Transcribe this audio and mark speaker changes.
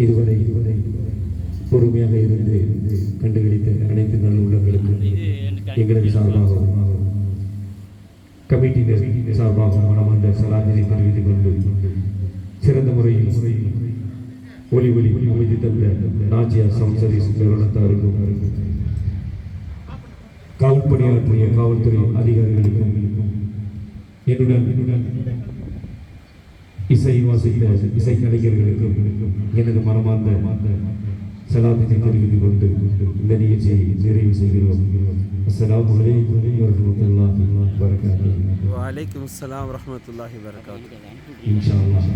Speaker 1: இதுவரை பொறுமையாக இருந்து கண்டுபிடித்த அனைத்து நல்ல உள்ளங்களுக்கும் எங்களது சார்பாகவும் கமிட்டிகள் சார்பாகவும் மனமார்ந்த சலாதினை தெரிவித்துக் கொண்டு சிறந்த முறையில் ஒளி அமைத்து தந்த நாச்சியா சம்சரி நிறுவனத்தாருக்கும் காவல் பணியாற்றிய காவல்துறை அதிகாரிகளுக்கும் என்னுடன் இசை வாசித்த இசை கலைஞர்களுக்கும் எனது மனமார்ந்த சலாத்தினை தெரிவித்துக் கொண்டு இந்த நிகழ்ச்சியை நிறைவு செய்கிறோம். அஸ்ஸலாமு அலைக்கும் வரஹ்மத்துல்லாஹி வபரகாத்துஹு.
Speaker 2: வலைக்கும் அஸ்ஸலாம் வரஹ்மத்துல்லாஹி வபரகாத்துஹு.
Speaker 1: இன்ஷா அல்லாஹ்